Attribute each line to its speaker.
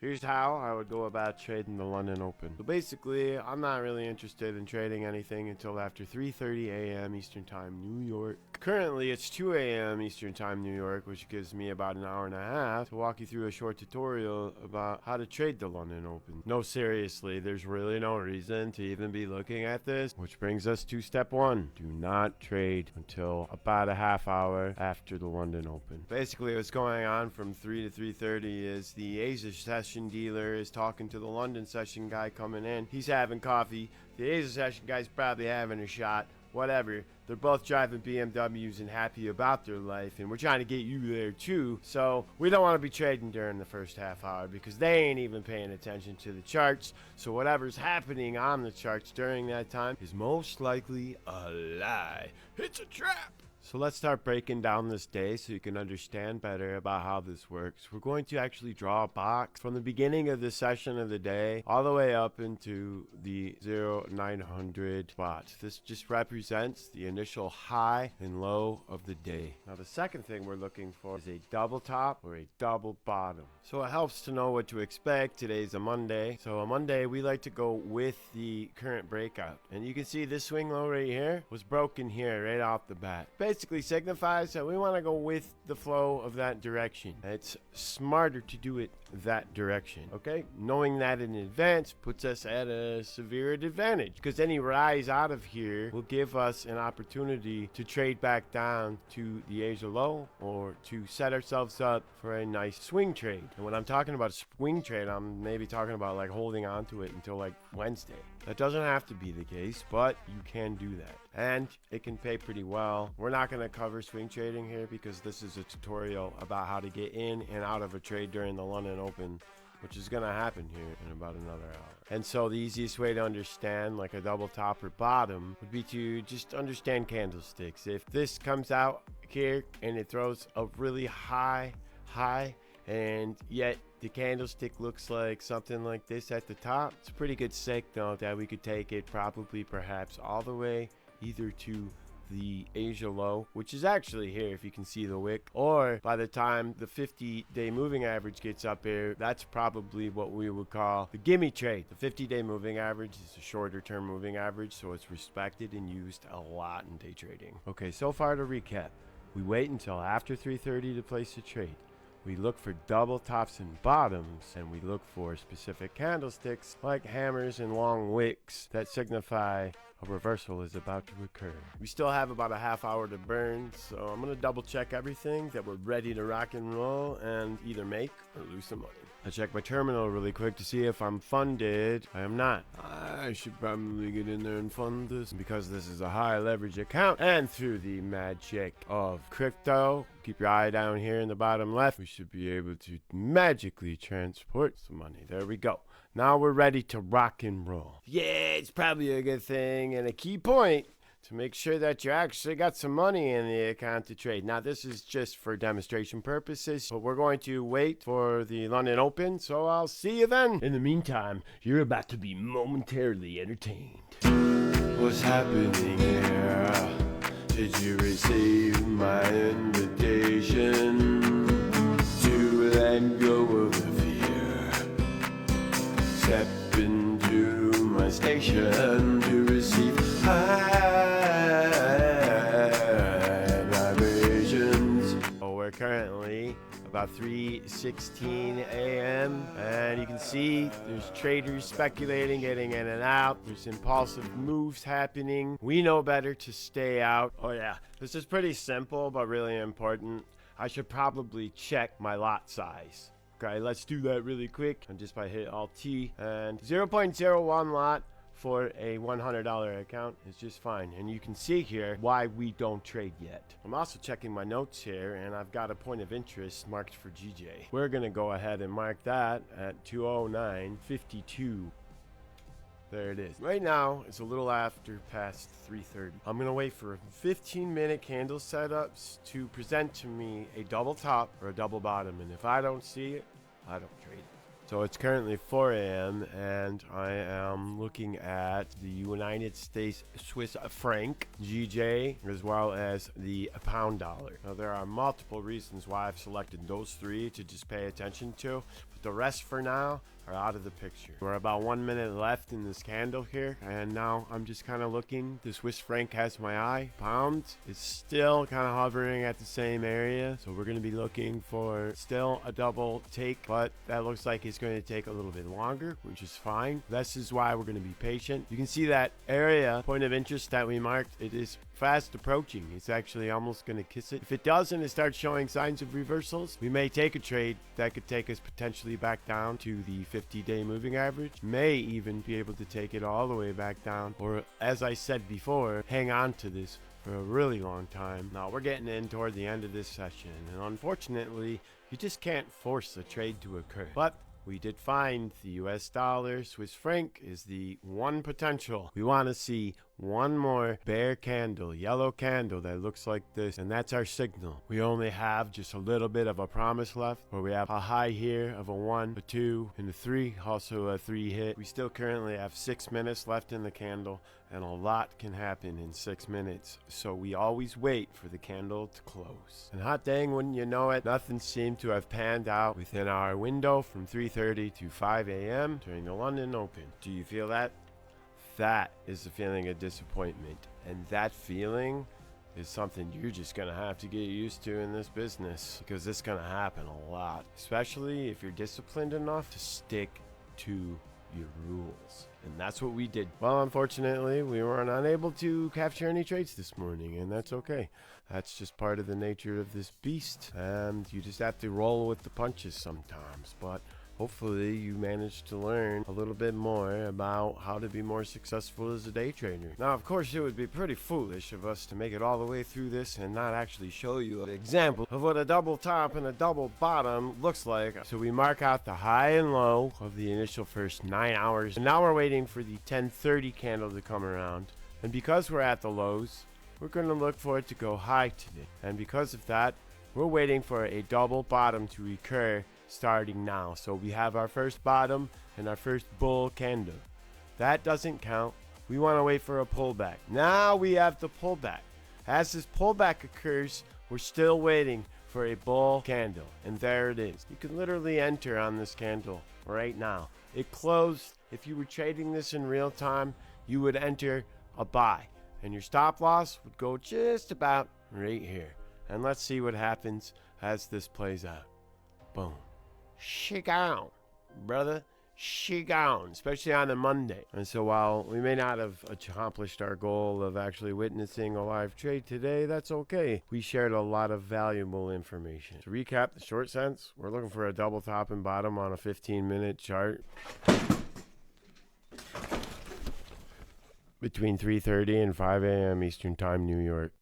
Speaker 1: Here's how I would go about trading the London Open. So basically, I'm not really interested in trading anything until after 3:30 a.m. Eastern Time, New York. Currently, it's 2 a.m. Eastern Time, New York, which gives me about an hour and a half to walk you through a short tutorial about how to trade the London Open. No, seriously, there's really no reason to even be looking at this, which brings us to step one. Do not trade until about a half hour after the London Open. Basically, what's going on from 3 to 3:30 is the Asia session dealer is talking to the London session guy coming in. He's having coffee. The Asia session guy's probably having a shot. Whatever. They're both driving BMWs and happy about their life, and we're trying to get you there too. So we don't want to be trading during the first half hour because they ain't even paying attention to the charts. So whatever's happening on the charts during that time is most likely a lie. It's a trap. So let's start breaking down this day so you can understand better about how this works. We're going to actually draw a box from the beginning of the session of the day all the way up into the 0900 spot. This just represents the initial high and low of the day. Now the second thing we're looking for is a double top or a double bottom. So it helps to know what to expect. Today's a Monday. So on Monday, we like to go with the current breakout. And you can see this swing low right here was broken here right off the bat. Basically signifies that we want to go with the flow of that direction. It's smarter to do it that direction, okay? Knowing that in advance puts us at a severe advantage because any rise out of here will give us an opportunity to trade back down to the Asia low or to set ourselves up for a nice swing trade. And when I'm talking about a swing trade, I'm maybe talking about like holding on to it until like Wednesday. That doesn't have to be the case, but you can do that. And it can pay pretty well. We're not going to cover swing trading here because this is a tutorial about how to get in and out of a trade during the London Open, which is going to happen here in about another hour. And so the easiest way to understand like a double top or bottom would be to just understand candlesticks. If this comes out here and it throws a really high and yet the candlestick looks like something like this at the top, it's a pretty good signal that we could take it probably perhaps all the way either to the Asia low, which is actually here if you can see the wick, or by the time the 50-day moving average gets up here, that's probably what we would call the gimme trade. The 50-day moving average is a shorter term moving average, so it's respected and used a lot in day trading. Okay, so far to recap, we wait until after 3:30 to place a trade. We look for double tops and bottoms, and we look for specific candlesticks like hammers and long wicks that signify a reversal is about to occur. We still have about a half hour to burn, so I'm going to double check everything that we're ready to rock and roll and either make or lose some money. I check my terminal really quick to see if I'm funded. I am not. I should probably get in there and fund this because this is a high leverage account, and through the magic of crypto, keep your eye down here in the bottom left, we should be able to magically transport some money. There we go. Now we're ready to rock and roll. Yeah, it's probably a good thing and a key point to make sure that you actually got some money in the account to trade. Now, this is just for demonstration purposes, but we're going to wait for the London Open, so I'll see you then. In the meantime, you're about to be momentarily entertained. What's happening here? Did you receive my invitation to let go of the fear? Step into my station to receive high vibrations. Oh, we're currently about 3:16 a.m. and you can see there's traders speculating, getting in and out. There's impulsive moves happening. We know better to stay out. Oh yeah, this is pretty simple but really important. I should probably check my lot size. Okay, let's do that really quick. And just by hit Alt-T, and 0.01 lot for a $100 account is just fine. And you can see here why we don't trade yet. I'm also checking my notes here, and I've got a point of interest marked for GJ. We're gonna go ahead and mark that at 209.52. There it is. Right now, it's a little after past 3:30. I'm gonna wait for 15-minute candle setups to present to me a double top or a double bottom, and if I don't see it, I don't trade it. So it's currently 4 a.m. and I am looking at the United States Swiss franc, GJ, as well as the pound dollar. Now there are multiple reasons why I've selected those three to just pay attention to, The rest for now are out of the picture. We're about 1 minute left in this candle here, and now I'm just kind of looking. The Swiss franc has my eye. Pound is still kind of hovering at the same area, so we're going to be looking for still a double take, but that looks like it's going to take a little bit longer, which is fine. This is why we're going to be patient. You can see that area point of interest that we marked. It is fast approaching. It's actually almost going to kiss it. If it does and it starts showing signs of reversals, we may take a trade that could take us potentially back down to the 50-day moving average. May even be able to take it all the way back down, or as I said before, hang on to this for a really long time. Now we're getting in toward the end of this session, and unfortunately you just can't force a trade to occur. But we did find the US dollar, Swiss franc is the one potential. We want to see one more bear candle, yellow candle that looks like this, and that's our signal. We only have just a little bit of a promise left, where we have a high here of a 1, a 2, and a 3, also a 3 hit. We still currently have 6 minutes left in the candle, and a lot can happen in 6 minutes, so we always wait for the candle to close. And hot dang, wouldn't you know it, nothing seemed to have panned out within our window from 3:30 to 5 a.m. during the London Open. Do you feel that? That is the feeling of disappointment, and that feeling is something you're just gonna have to get used to in this business, because it's gonna happen a lot, especially if you're disciplined enough to stick to your rules. And that's what we did. Well, unfortunately, we were unable to capture any trades this morning, and that's okay. That's just part of the nature of this beast, and you just have to roll with the punches sometimes. But hopefully you managed to learn a little bit more about how to be more successful as a day trader. Now, of course, it would be pretty foolish of us to make it all the way through this and not actually show you an example of what a double top and a double bottom looks like. So we mark out the high and low of the initial first 9 hours. And now we're waiting for the 10:30 candle to come around. And because we're at the lows, we're going to look for it to go high today. And because of that, we're waiting for a double bottom to occur starting now. So we have our first bottom and our first bull candle. That doesn't count. We want to wait for a pullback. Now we have the pullback. As this pullback occurs, we're still waiting for a bull candle, and there it is. You can literally enter on this candle right now. It closed. If you were trading this in real time, you would enter a buy, and your stop loss would go just about right here. And let's see what happens as this plays out. Boom. She gone, brother. She gone, especially on a Monday. And so while we may not have accomplished our goal of actually witnessing a live trade today, that's okay. We shared a lot of valuable information. To recap the short sense, we're looking for a double top and bottom on a 15-minute chart between 3:30 and 5 a.m. Eastern Time, New York.